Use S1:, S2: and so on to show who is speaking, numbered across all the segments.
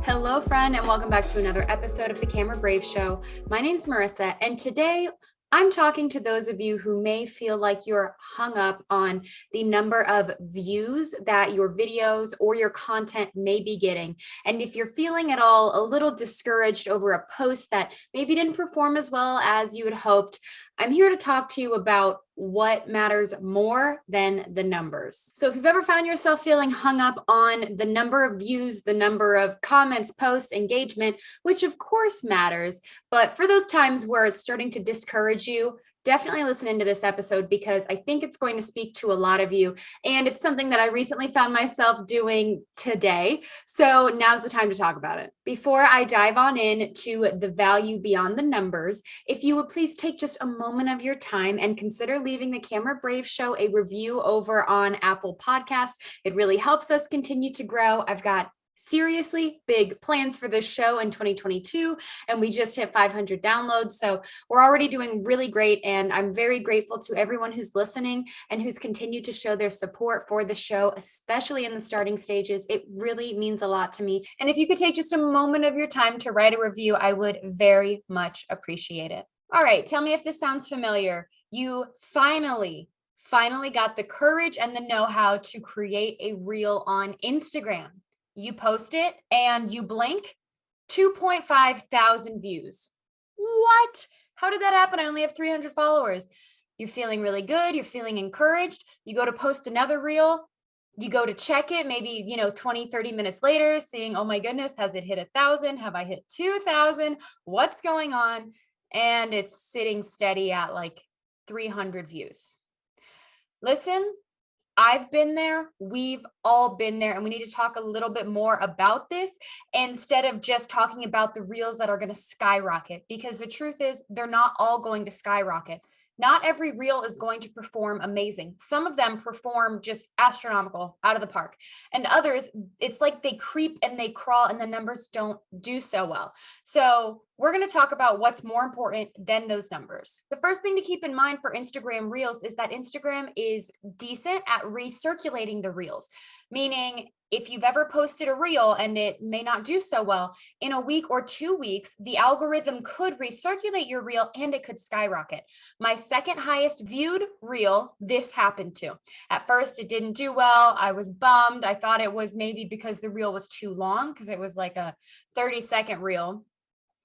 S1: Hello, friend, and welcome back to another episode of the Camera Brave Show. My name's Marissa, and today I'm talking to those of you who may feel like you're hung up on the number of views that your videos or your content may be getting. And if you're feeling at all a little discouraged over a post that maybe didn't perform as well as you had hoped, I'm here to talk to you about what matters more than the numbers. So if you've ever found yourself feeling hung up on the number of views, the number of comments, posts, engagement, which of course matters, but for those times where it's starting to discourage you, definitely listen into this episode because I think it's going to speak to a lot of you. And it's something that I recently found myself doing today. So now's the time to talk about it. Before I dive on in to the value beyond the numbers, if you would please take just a moment of your time and consider leaving the Camera Brave Show a review over on Apple Podcast. It really helps us continue to grow. I've got seriously big plans for this show in 2022, and we just hit 500 downloads. So we're already doing really great. And I'm very grateful to everyone who's listening and who's continued to show their support for the show, especially in the starting stages. It really means a lot to me. And if you could take just a moment of your time to write a review, I would very much appreciate it. All right, tell me if this sounds familiar. You finally got the courage and the know-how to create a reel on Instagram. You post it and you blink, 2.5 thousand views. What? How did that happen? I only have 300 followers. You're feeling really good. You're feeling encouraged. You go to post another reel. You go to check it maybe, 20, 30 minutes later, seeing, oh my goodness, has it hit 1,000? Have I hit 2,000? What's going on? And it's sitting steady at like 300 views. Listen, I've been there. We've all been there. And we need to talk a little bit more about this instead of just talking about the reels that are going to skyrocket, because the truth is they're not all going to skyrocket. Not every reel is going to perform amazing. Some of them perform just astronomical, out of the park. And others, it's like they creep and they crawl and the numbers don't do so well. So we're going to talk about what's more important than those numbers. The first thing to keep in mind for Instagram Reels is that Instagram is decent at recirculating the reels, meaning if you've ever posted a reel and it may not do so well, in a week or 2 weeks, the algorithm could recirculate your reel and it could skyrocket. My second highest viewed reel, this happened to. At first, it didn't do well. I was bummed. I thought it was maybe because the reel was too long because it was like a 30-second reel,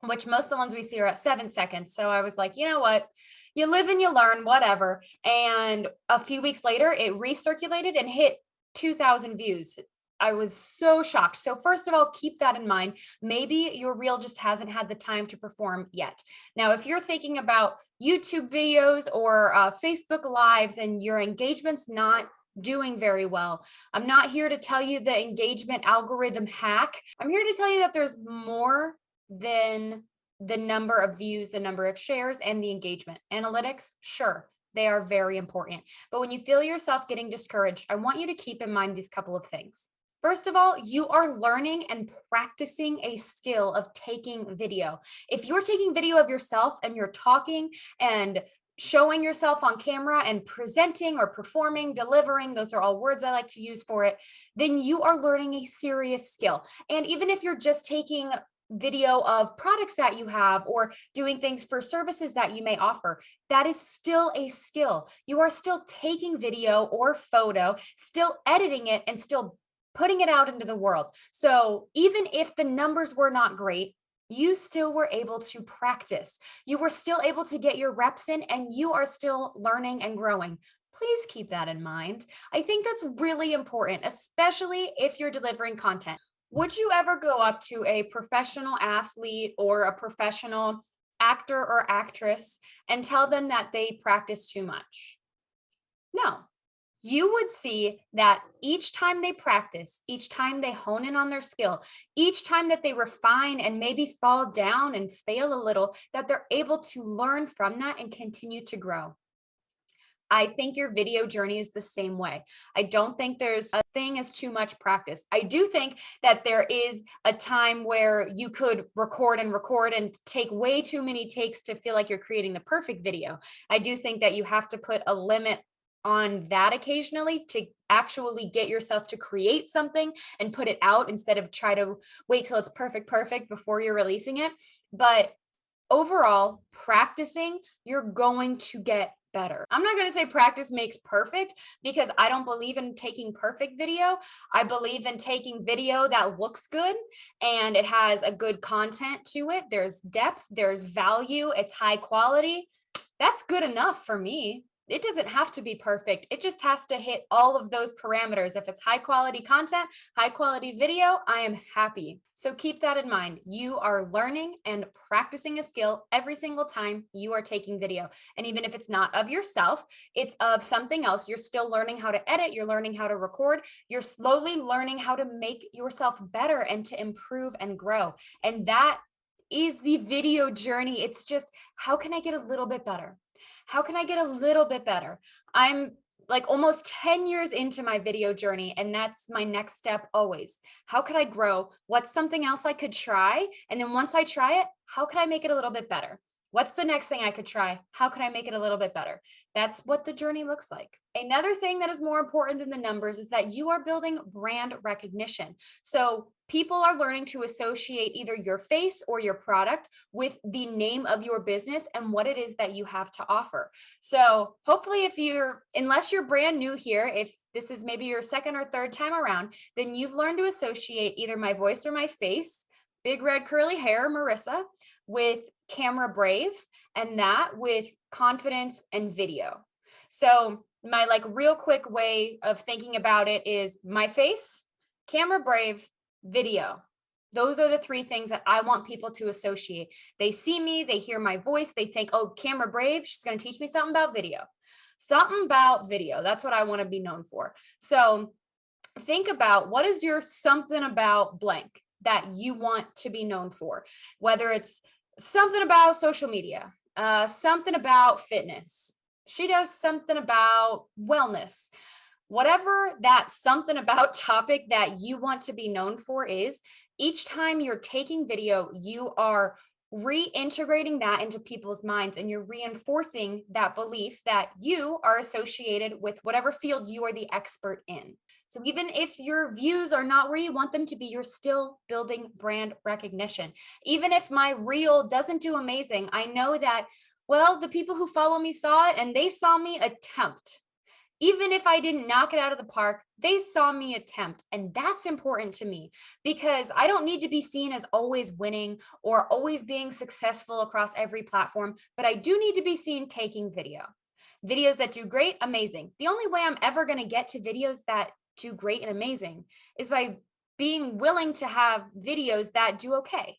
S1: which most of the ones we see are at 7 seconds. So I was like, you know what? You live and you learn, whatever. And a few weeks later, it recirculated and hit 2,000 views. I was so shocked. So first of all, keep that in mind. Maybe your reel just hasn't had the time to perform yet. Now, if you're thinking about YouTube videos or Facebook Lives and your engagement's not doing very well, I'm not here to tell you the engagement algorithm hack. I'm here to tell you that there's more than the number of views, the number of shares, and the engagement. Analytics, sure, they are very important. But when you feel yourself getting discouraged, I want you to keep in mind these couple of things. First of all, you are learning and practicing a skill of taking video. If you're taking video of yourself and you're talking and showing yourself on camera and presenting or performing, delivering, those are all words I like to use for it, then you are learning a serious skill. And even if you're just taking video of products that you have or doing things for services that you may offer, that is still a skill. You are still taking video or photo, still editing it, and still putting it out into the world. So even if the numbers were not great, you still were able to practice. You were still able to get your reps in, and you are still learning and growing. Please keep that in mind. I think that's really important, especially if you're delivering content. Would you ever go up to a professional athlete or a professional actor or actress and tell them that they practice too much? No. You would see that each time they practice, each time they hone in on their skill, each time that they refine and maybe fall down and fail a little, that they're able to learn from that and continue to grow. I think your video journey is the same way. I don't think there's a thing as too much practice. I do think that there is a time where you could record and take way too many takes to feel like you're creating the perfect video. I do think that you have to put a limit on that occasionally to actually get yourself to create something and put it out instead of try to wait till it's perfect before you're releasing it. But overall, practicing, you're going to get better. I'm not going to say practice makes perfect because I don't believe in taking perfect video. I believe in taking video that looks good and it has a good content to it. There's depth, there's value, it's high quality. That's good enough for me. It doesn't have to be perfect. It just has to hit all of those parameters. If it's high quality content, high quality video, I am happy. So keep that in mind. You are learning and practicing a skill every single time you are taking video. And even if it's not of yourself, it's of something else. You're still learning how to edit. You're learning how to record. You're slowly learning how to make yourself better and to improve and grow. And that is the video journey. It's just, how can I get a little bit better? How can I get a little bit better? I'm like almost 10 years into my video journey, and that's my next step always. How could I grow? What's something else I could try? And then once I try it, how could I make it a little bit better? What's the next thing I could try? How can I make it a little bit better? That's what the journey looks like. Another thing that is more important than the numbers is that you are building brand recognition. So people are learning to associate either your face or your product with the name of your business and what it is that you have to offer. So hopefully unless you're brand new here, if this is maybe your second or third time around, then you've learned to associate either my voice or my face, big red curly hair, Marissa, with camera brave, and that with confidence and video. So my real quick way of thinking about it is my face, camera brave, video. Those are the three things that I want people to associate. They see me, they hear my voice, they think, oh, camera brave, she's going to teach me something about video. Something about video. That's what I want to be known for. So think about, what is your something about blank that you want to be known for? Whether it's something about social media, something about fitness. She does something about wellness. Whatever that something about topic that you want to be known for is, each time you're taking video, you are reintegrating that into people's minds, and you're reinforcing that belief that you are associated with whatever field you are the expert in. So even if your views are not where you want them to be, you're still building brand recognition. Even if my reel doesn't do amazing, I know that, well, the people who follow me saw it and they saw me attempt. Even if I didn't knock it out of the park, they saw me attempt. And that's important to me because I don't need to be seen as always winning or always being successful across every platform, but I do need to be seen taking video. Videos that do great, amazing. The only way I'm ever going to get to videos that do great and amazing is by being willing to have videos that do okay.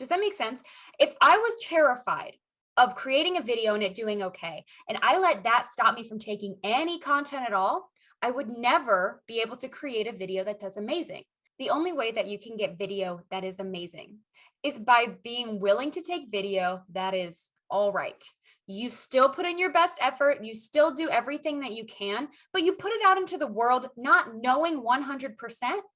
S1: Does that make sense? If I was terrified of creating a video and it doing okay, and I let that stop me from taking any content at all, I would never be able to create a video that does amazing. The only way that you can get video that is amazing is by being willing to take video that is all right. You still put in your best effort, you still do everything that you can, but you put it out into the world not knowing 100%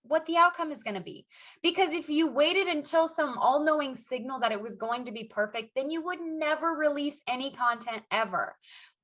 S1: what the outcome is going to be. Because if you waited until some all-knowing signal that it was going to be perfect, then you would never release any content ever.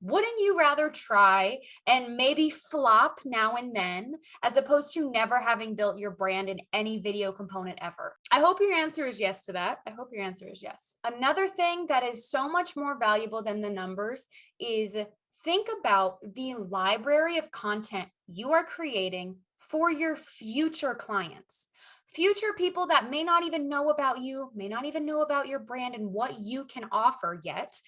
S1: Wouldn't you rather try and maybe flop now and then, as opposed to never having built your brand in any video component ever? I hope your answer is yes to that. I hope your answer is yes. Another thing that is so much more valuable than the numbers is think about the library of content you are creating for your future clients. Future people that may not even know about you, may not even know about your brand and what you can offer yet.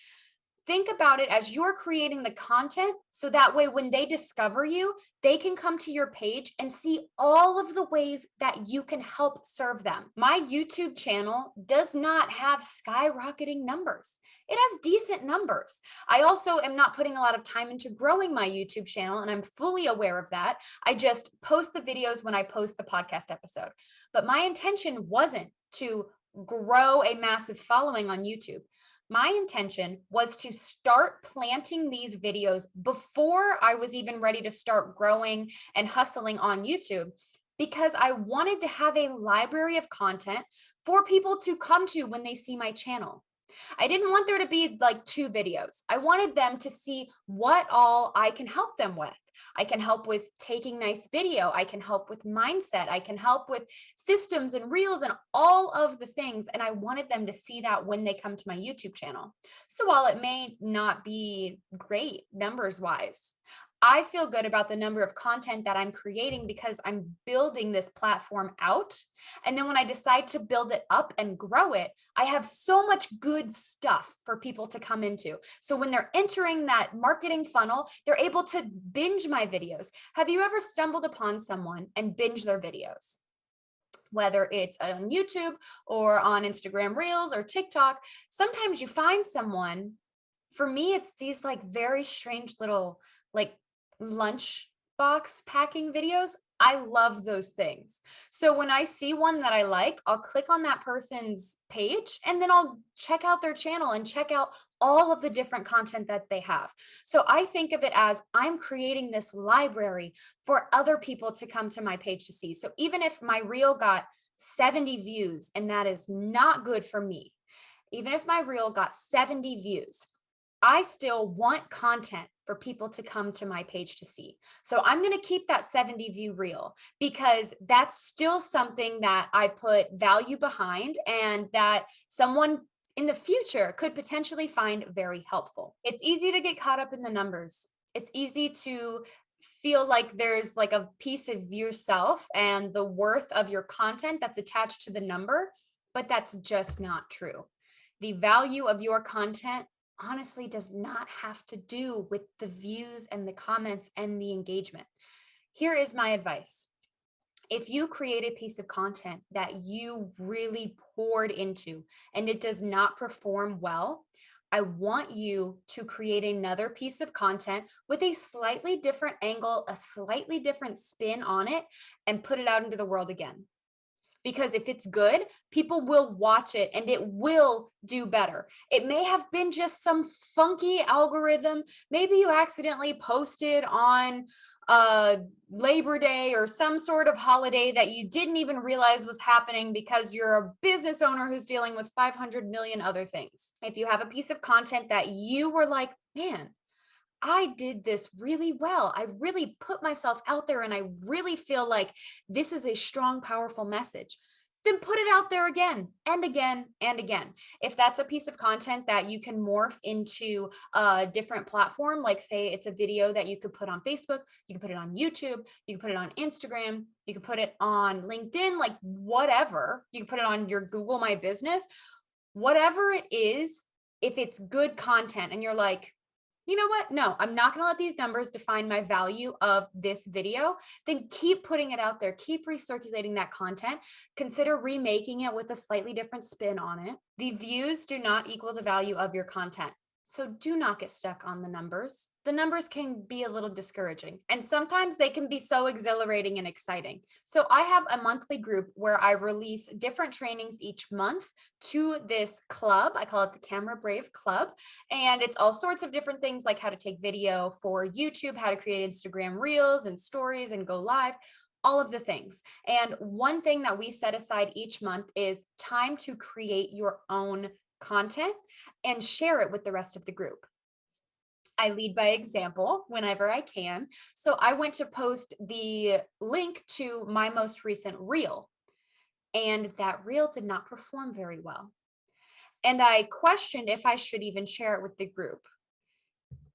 S1: Think about it as you're creating the content so that way when they discover you, they can come to your page and see all of the ways that you can help serve them. My YouTube channel does not have skyrocketing numbers. It has decent numbers. I also am not putting a lot of time into growing my YouTube channel, and I'm fully aware of that. I just post the videos when I post the podcast episode. But my intention wasn't to grow a massive following on YouTube. My intention was to start planting these videos before I was even ready to start growing and hustling on YouTube, because I wanted to have a library of content for people to come to when they see my channel. I didn't want there to be like 2 videos. I wanted them to see what all I can help them with. I can help with taking nice video. I can help with mindset. I can help with systems and reels and all of the things. And I wanted them to see that when they come to my YouTube channel. So while it may not be great numbers wise, I feel good about the number of content that I'm creating because I'm building this platform out. And then when I decide to build it up and grow it, I have so much good stuff for people to come into. So when they're entering that marketing funnel, they're able to binge my videos. Have you ever stumbled upon someone and binge their videos? Whether it's on YouTube or on Instagram Reels or TikTok, sometimes you find someone, for me, it's these like very strange little like lunch box packing videos. I love those things. So when I see one that I like, I'll click on that person's page and then I'll check out their channel and check out all of the different content that they have. So I think of it as I'm creating this library for other people to come to my page to see. So even if my reel got 70 views and that is not good for me, even if my reel got 70 views, I still want content for people to come to my page to see. So I'm going to keep that 70 view reel because that's still something that I put value behind and that someone in the future could potentially find very helpful. It's easy to get caught up in the numbers. It's easy to feel like there's like a piece of yourself and the worth of your content that's attached to the number, but that's just not true. The value of your content honestly does not have to do with the views and the comments and the engagement. Here is my advice. If you create a piece of content that you really poured into and it does not perform well, I want you to create another piece of content with a slightly different angle, a slightly different spin on it, and put it out into the world again. Because if it's good, people will watch it and it will do better. It may have been just some funky algorithm. Maybe you accidentally posted on Labor Day or some sort of holiday that you didn't even realize was happening because you're a business owner who's dealing with 500 million other things. If you have a piece of content that you were like, man, I did this really well. I really put myself out there and I really feel like this is a strong, powerful message. Then put it out there again and again and again. If that's a piece of content that you can morph into a different platform, like say it's a video that you could put on Facebook, you can put it on YouTube, you can put it on Instagram, you can put it on LinkedIn, like whatever. You can put it on your Google My Business, whatever it is. If it's good content and you're like, you know what? No, I'm not going to let these numbers define my value of this video. Then keep putting it out there. Keep recirculating that content. Consider remaking it with a slightly different spin on it. The views do not equal the value of your content. So do not get stuck on the numbers. The numbers can be a little discouraging, and sometimes they can be so exhilarating and exciting. So I have a monthly group where I release different trainings each month to this club. I call it the Camera Brave Club. And it's all sorts of different things like how to take video for YouTube, how to create Instagram Reels and stories and go live, all of the things. And one thing that we set aside each month is time to create your own content and share it with the rest of the group. I lead by example whenever I can. So I went to post the link to my most recent reel, and that reel did not perform very well. And I questioned if I should even share it with the group.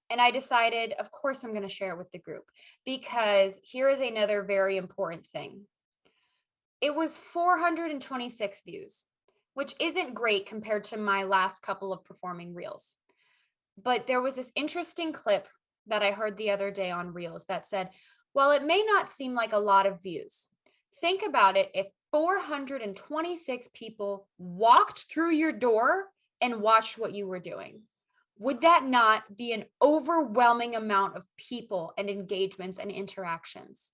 S1: And I decided, of course, I'm going to share it with the group because here is another very important thing. It was 426 views, which isn't great compared to my last couple of performing reels. But there was this interesting clip that I heard the other day on Reels that said, while it may not seem like a lot of views, think about it if 426 people walked through your door and watched what you were doing. Would that not be an overwhelming amount of people and engagements and interactions?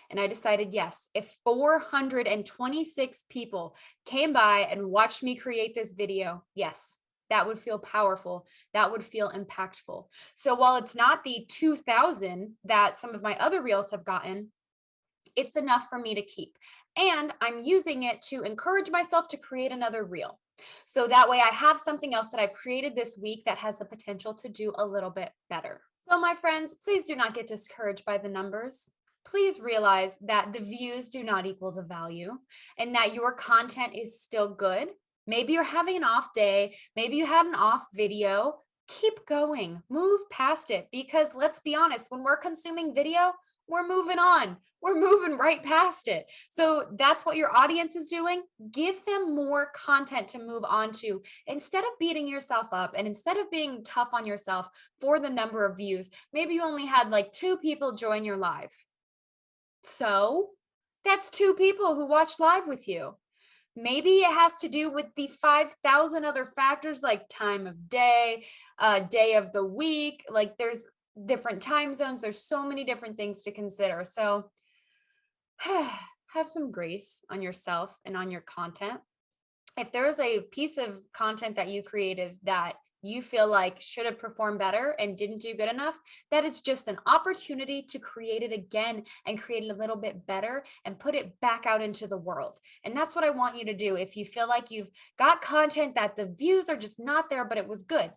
S1: And I decided, yes, if 426 people came by and watched me create this video, yes, that would feel powerful. That would feel impactful. So while it's not the 2,000 that some of my other reels have gotten, It's enough for me to keep. And I'm using it to encourage myself to create another reel. So that way I have something else that I've created this week that has the potential to do a little bit better. So my friends, please do not get discouraged by the numbers. Please realize that the views do not equal the value and that your content is still good. Maybe you're having an off day. Maybe you had an off video. Keep going, move past it, because let's be honest, when we're consuming video, we're moving on. We're moving right past it. So that's what your audience is doing. Give them more content to move on to instead of beating yourself up and instead of being tough on yourself for the number of views. Maybe you only had like 2 people join your live. So that's 2 people who watched live with you. Maybe it has to do with the 5,000 other factors like time of day, day of the week. Like there's different time zones. There's so many different things to consider. So have some grace on yourself and on your content. If there's a piece of content that you created that you feel like should have performed better and didn't do good enough, that is just an opportunity to create it again and create it a little bit better and put it back out into the world. And that's what I want you to do. If you feel like you've got content that the views are just not there, but it was good,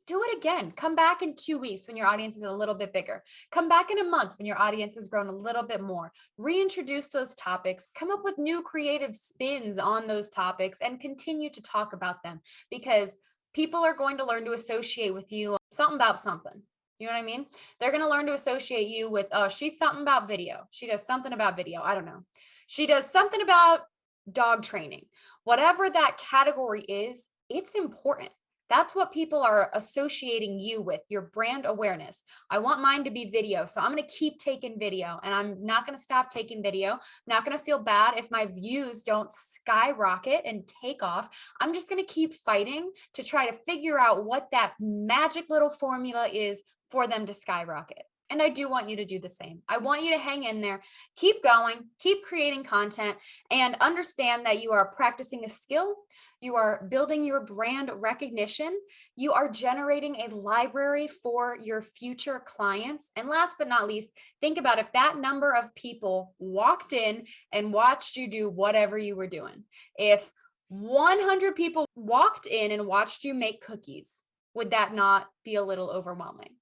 S1: do it again. Come back in 2 weeks when your audience is a little bit bigger. Come back in a month when your audience has grown a little bit more. Reintroduce those topics, come up with new creative spins on those topics, and continue to talk about them, because people are going to learn to associate with you something about something. You know what I mean? They're going to learn to associate you with, oh, she's something about video. She does something about video. I don't know. She does something about dog training. Whatever that category is, it's important. That's what people are associating you with, your brand awareness. I want mine to be video, so I'm going to keep taking video, and I'm not going to stop taking video. I'm not going to feel bad if my views don't skyrocket and take off. I'm just going to keep fighting to try to figure out what that magic little formula is for them to skyrocket. And I do want you to do the same. I want you to hang in there, keep going, keep creating content, and understand that you are practicing a skill. You are building your brand recognition. You are generating a library for your future clients. And last but not least, think about if that number of people walked in and watched you do whatever you were doing. If 100 people walked in and watched you make cookies, would that not be a little overwhelming?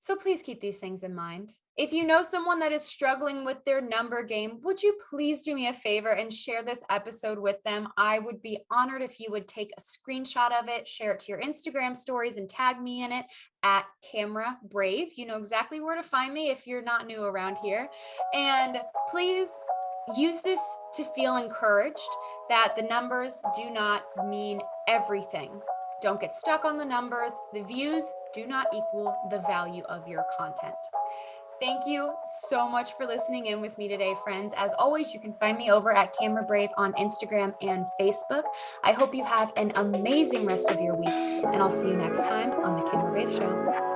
S1: So please keep these things in mind. If you know someone that is struggling with their number game, would you please do me a favor and share this episode with them? I would be honored if you would take a screenshot of it, share it to your Instagram stories, and tag me in it at Camera Brave. You know exactly where to find me if you're not new around here. And please use this to feel encouraged that the numbers do not mean everything. Don't get stuck on the numbers. The views do not equal the value of your content. Thank you so much for listening in with me today, friends. As always, you can find me over at Camera Brave on Instagram and Facebook. I hope you have an amazing rest of your week, and I'll see you next time on the Camera Brave Show.